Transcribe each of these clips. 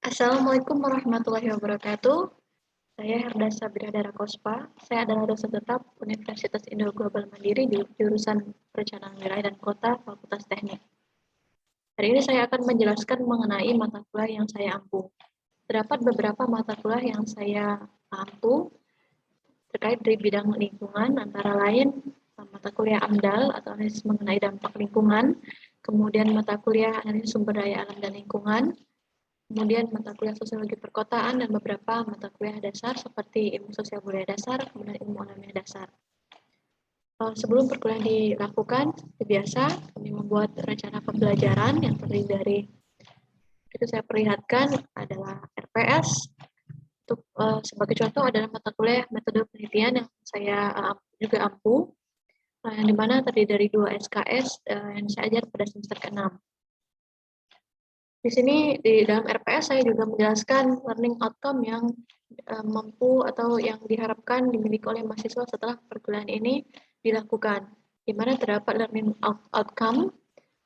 Assalamualaikum warahmatullahi wabarakatuh. Saya Herda Sabira Kospa. Saya adalah dosen tetap Universitas Indo Global Mandiri di jurusan Perencanaan Wilayah dan Kota, Fakultas Teknik. Hari ini saya akan menjelaskan mengenai mata kuliah yang saya ampu. Terdapat beberapa mata kuliah yang saya ampu terkait dari bidang lingkungan, antara lain mata kuliah AMDAL atau analisis mengenai dampak lingkungan, kemudian mata kuliah analisis sumber daya alam dan lingkungan, kemudian mata kuliah sosiologi perkotaan dan beberapa mata kuliah dasar seperti ilmu sosial budaya dasar, kemudian ilmu alamiah dasar. Sebelum perkuliahan dilakukan, seperti biasa kami membuat rencana pembelajaran yang terdiri dari itu saya perlihatkan adalah RPS. Untuk sebagai contoh adalah mata kuliah metode penelitian yang saya juga ampu, yang dimana terdiri dari 2 SKS yang saya ajar pada semester ke-6. Di sini di dalam RPS saya juga menjelaskan learning outcome yang mampu atau yang diharapkan dimiliki oleh mahasiswa setelah perkuliahan ini dilakukan, di mana terdapat learning outcome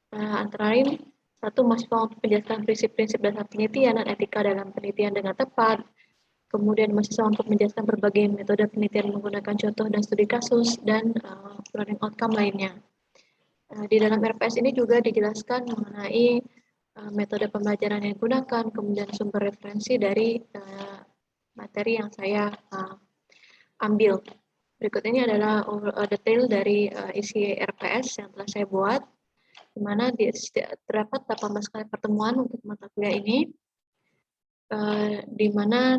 antara lain satu, mahasiswa untuk menjelaskan prinsip-prinsip dasar penelitian dan etika dalam penelitian dengan tepat. Kemudian mahasiswa untuk menjelaskan berbagai metode penelitian menggunakan contoh dan studi kasus dan learning outcome lainnya. Di dalam RPS ini juga dijelaskan mengenai metode pembelajaran yang digunakan, kemudian sumber referensi dari materi yang saya ambil. Berikut ini adalah detail dari isi RPS yang telah saya buat, di mana terdapat 18 kali pertemuan untuk mata kuliah ini, di mana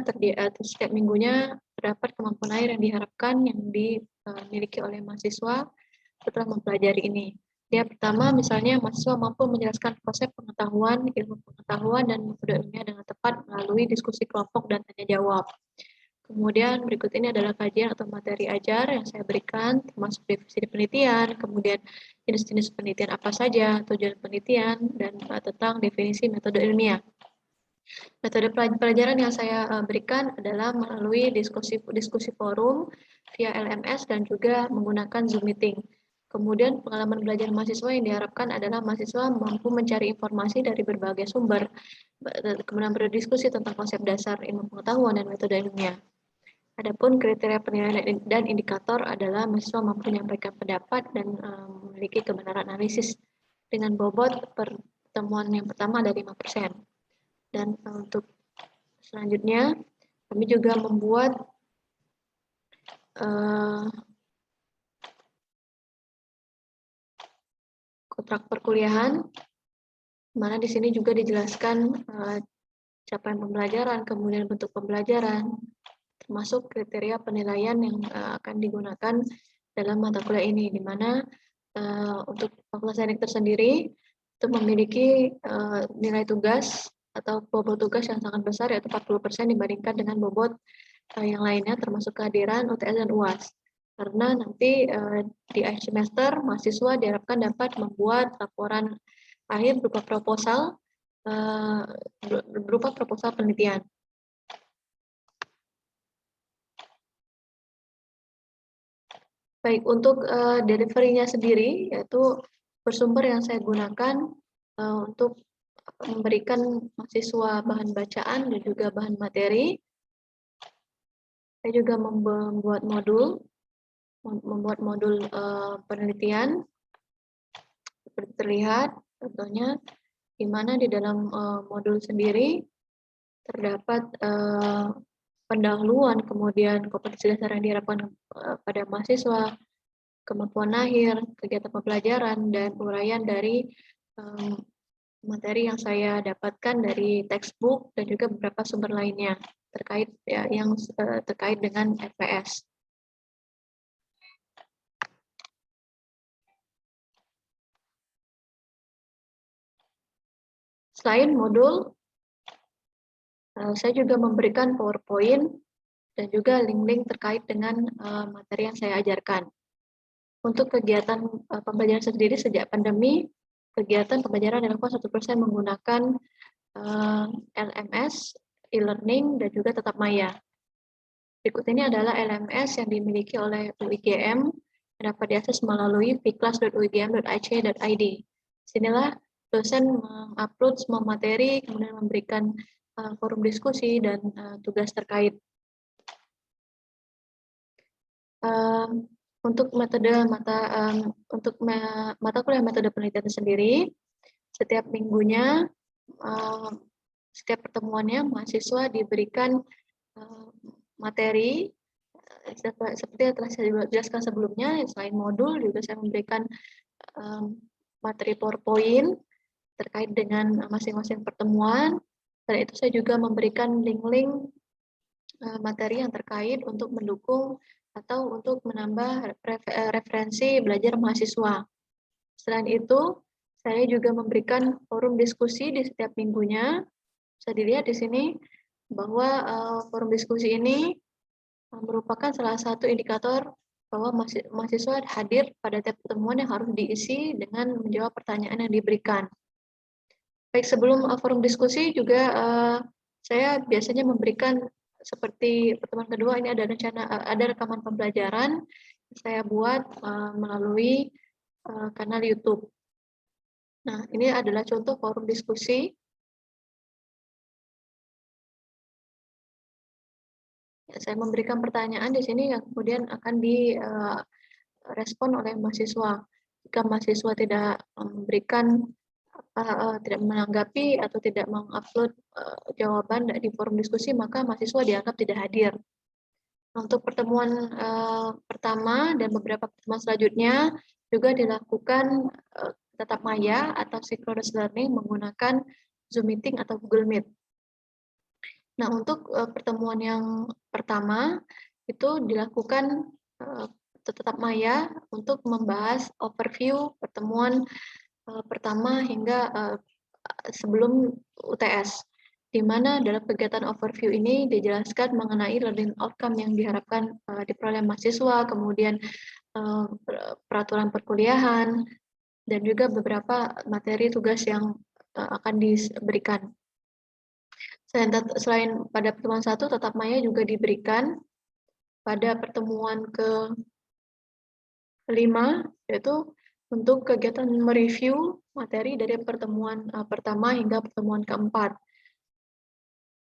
setiap minggunya terdapat kemampuan air yang diharapkan yang dimiliki oleh mahasiswa setelah mempelajari ini. Yang pertama, misalnya mahasiswa mampu menjelaskan konsep pengetahuan, ilmu pengetahuan, dan metode ilmiah dengan tepat melalui diskusi kelompok dan tanya jawab. Kemudian berikut ini adalah kajian atau materi ajar yang saya berikan, termasuk definisi penelitian, kemudian jenis-jenis penelitian apa saja, tujuan penelitian, dan tentang definisi metode ilmiah. Metode pelajaran yang saya berikan adalah melalui diskusi forum via LMS dan juga menggunakan Zoom meeting. Kemudian pengalaman belajar mahasiswa yang diharapkan adalah mahasiswa mampu mencari informasi dari berbagai sumber, kemudian berdiskusi tentang konsep dasar ilmu pengetahuan dan metode ilmiah. Adapun kriteria penilaian dan indikator adalah mahasiswa mampu menyampaikan pendapat dan memiliki kebenaran analisis dengan bobot pertemuan yang pertama dari 5%. Dan untuk selanjutnya, kami juga membuat kontrak perkuliahan, mana di sini juga dijelaskan capaian pembelajaran, kemudian bentuk pembelajaran, termasuk kriteria penilaian yang akan digunakan dalam mata kuliah ini, di mana untuk Fakultas Teknik tersendiri itu memiliki nilai tugas atau bobot tugas yang sangat besar, yaitu 40% dibandingkan dengan bobot yang lainnya, termasuk kehadiran UTS dan UAS. Karena nanti di akhir semester mahasiswa diharapkan dapat membuat laporan akhir berupa proposal penelitian. Baik, untuk delivery-nya sendiri, yaitu bersumber yang saya gunakan untuk memberikan mahasiswa bahan bacaan dan juga bahan materi. Saya juga membuat modul penelitian seperti terlihat contohnya, di mana di dalam modul sendiri terdapat pendahuluan, kemudian kompetensi dasar yang diharapkan pada mahasiswa, kemampuan akhir, kegiatan pembelajaran, dan uraian dari materi yang saya dapatkan dari textbook dan juga beberapa sumber lainnya terkait terkait dengan FPS. Selain modul, saya juga memberikan PowerPoint dan juga link-link terkait dengan materi yang saya ajarkan. Untuk kegiatan pembelajaran sendiri sejak pandemi, kegiatan pembelajaran dilakukan 100% menggunakan LMS, e-learning, dan juga tatap maya. Berikut ini adalah LMS yang dimiliki oleh UIGM yang dapat diakses melalui vclass.uigm.ac.id. Sinilah dosen mengupload semua materi, kemudian memberikan forum diskusi dan tugas terkait. Untuk untuk mata kuliah metode penelitian sendiri, setiap minggunya, setiap pertemuannya mahasiswa diberikan materi seperti yang telah saya jelaskan sebelumnya. Selain modul, juga saya memberikan materi PowerPoint terkait dengan masing-masing pertemuan. Dan itu saya juga memberikan link-link materi yang terkait untuk mendukung atau untuk menambah referensi belajar mahasiswa. Selain itu, saya juga memberikan forum diskusi di setiap minggunya. Bisa dilihat di sini bahwa forum diskusi ini merupakan salah satu indikator bahwa mahasiswa hadir pada tiap pertemuan yang harus diisi dengan menjawab pertanyaan yang diberikan. Baik, sebelum forum diskusi juga saya biasanya memberikan seperti pertemuan kedua ini ada rekaman pembelajaran yang saya buat melalui kanal YouTube. Nah, ini adalah contoh forum diskusi. Ya, saya memberikan pertanyaan di sini yang kemudian akan direspon oleh mahasiswa. Jika mahasiswa tidak memberikan tidak menanggapi atau tidak mengupload jawaban di forum diskusi, maka mahasiswa dianggap tidak hadir. Untuk pertemuan pertama dan beberapa pertemuan selanjutnya juga dilakukan tatap maya atau synchronous learning menggunakan Zoom Meeting atau Google Meet. Nah, untuk pertemuan yang pertama itu dilakukan tatap maya untuk membahas overview pertemuan pertama hingga sebelum UTS, di mana dalam kegiatan overview ini dijelaskan mengenai learning outcome yang diharapkan diperoleh mahasiswa, kemudian peraturan perkuliahan, dan juga beberapa materi tugas yang akan diberikan. Selain pada pertemuan 1, tatap maya juga diberikan pada pertemuan ke-5, yaitu untuk kegiatan mereview materi dari pertemuan pertama hingga pertemuan ke-4.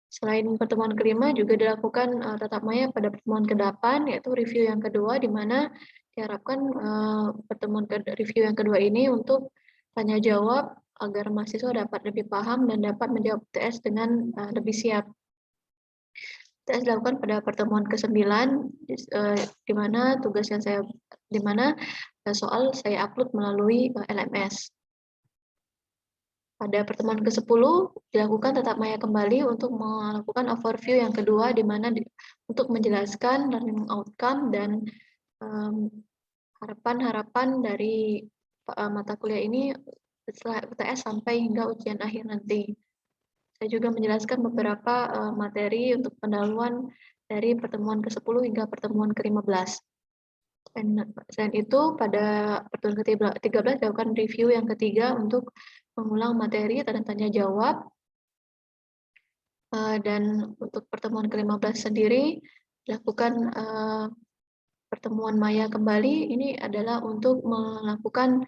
Selain pertemuan ke-5 juga dilakukan tatap maya pada pertemuan ke-8, yaitu review yang kedua, di mana diharapkan review yang kedua ini untuk tanya jawab agar mahasiswa dapat lebih paham dan dapat menjawab UTS dengan lebih siap. UTS dilakukan pada pertemuan ke-9, di mana soal saya upload melalui LMS. Pada pertemuan ke-10 dilakukan tatap maya kembali untuk melakukan overview yang kedua, di mana untuk menjelaskan learning outcome dan harapan-harapan dari mata kuliah ini setelah UTS sampai hingga ujian akhir nanti. Saya juga menjelaskan beberapa materi untuk pendahuluan dari pertemuan ke-10 hingga pertemuan ke-15. Selain itu, pada pertemuan ke-13 dilakukan review yang ketiga untuk mengulang materi dan tanya jawab. Dan untuk pertemuan ke-15 sendiri dilakukan pertemuan maya kembali. Ini adalah untuk melakukan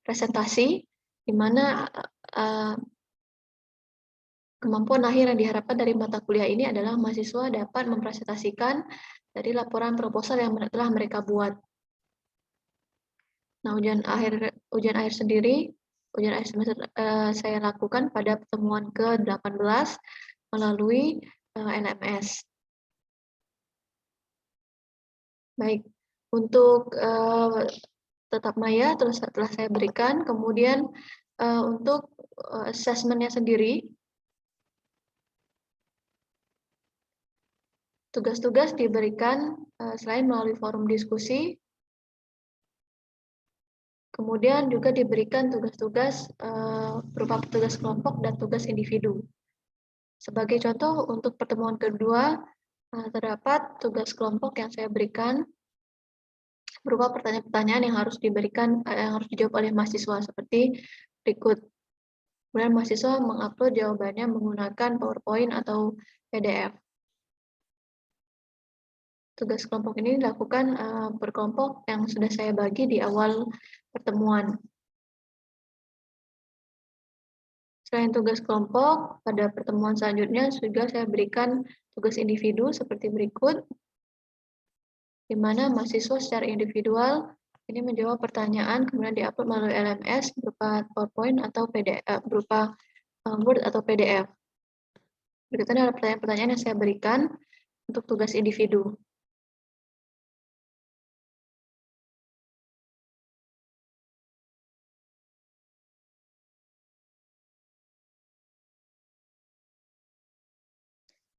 presentasi, di mana kemampuan akhir yang diharapkan dari mata kuliah ini adalah mahasiswa dapat mempresentasikan dari laporan proposal yang telah mereka buat. Nah, ujian akhir semester saya lakukan pada pertemuan ke-18 melalui LMS. Baik, untuk tatap maya telah saya berikan, kemudian untuk assessment-nya sendiri, tugas-tugas diberikan selain melalui forum diskusi, kemudian juga diberikan tugas-tugas berupa tugas kelompok dan tugas individu. Sebagai contoh, untuk pertemuan kedua, terdapat tugas kelompok yang saya berikan berupa pertanyaan-pertanyaan yang harus dijawab oleh mahasiswa seperti berikut. Kemudian mahasiswa mengupload jawabannya menggunakan PowerPoint atau PDF. Tugas kelompok ini dilakukan per kelompok yang sudah saya bagi di awal pertemuan. Selain tugas kelompok, pada pertemuan selanjutnya juga saya berikan tugas individu seperti berikut, di mana mahasiswa secara individual ini menjawab pertanyaan kemudian diupload melalui LMS berupa PowerPoint atau PDF, berupa Word atau PDF. Berikutnya adalah pertanyaan-pertanyaan yang saya berikan untuk tugas individu.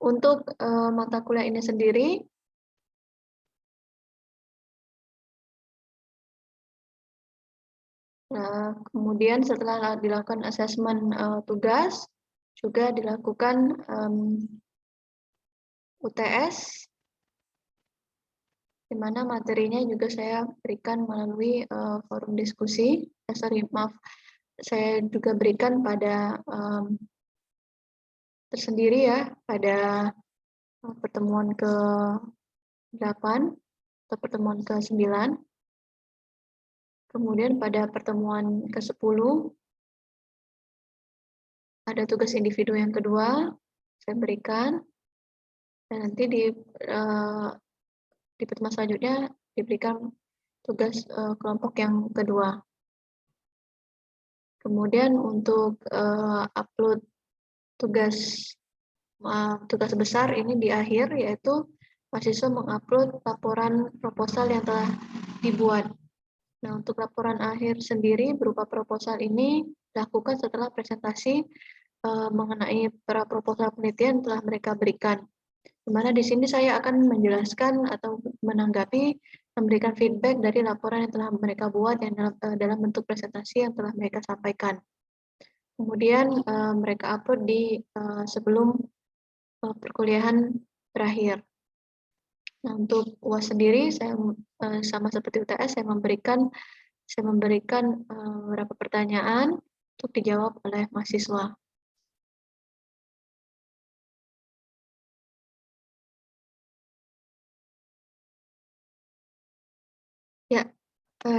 Untuk mata kuliah ini sendiri, kemudian setelah dilakukan asesmen tugas, juga dilakukan UTS, di mana materinya juga saya berikan melalui forum diskusi. Saya juga berikan pada tersendiri ya, pada pertemuan ke-8 atau pertemuan ke-9. Kemudian pada pertemuan ke-10 ada tugas individu yang kedua saya berikan, dan nanti di pertemuan selanjutnya diberikan tugas kelompok yang kedua. Kemudian untuk upload tugas besar ini di akhir, yaitu mahasiswa mengupload laporan proposal yang telah dibuat. Nah, untuk laporan akhir sendiri berupa proposal ini dilakukan setelah presentasi mengenai para proposal penelitian telah mereka berikan. Di mana di sini saya akan menjelaskan atau menanggapi, memberikan feedback dari laporan yang telah mereka buat yang dalam bentuk presentasi yang telah mereka sampaikan. Kemudian mereka upload di sebelum perkuliahan berakhir. Nah, untuk UAS sendiri saya sama seperti UTS, saya memberikan beberapa pertanyaan untuk dijawab oleh mahasiswa. Ya,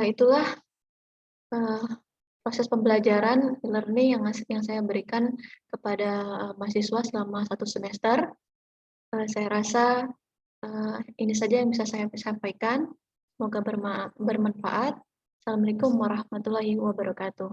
itulah proses pembelajaran e-learning yang saya berikan kepada mahasiswa selama 1 semester. Saya rasa ini saja yang bisa saya sampaikan. Semoga bermanfaat. Assalamualaikum warahmatullahi wabarakatuh.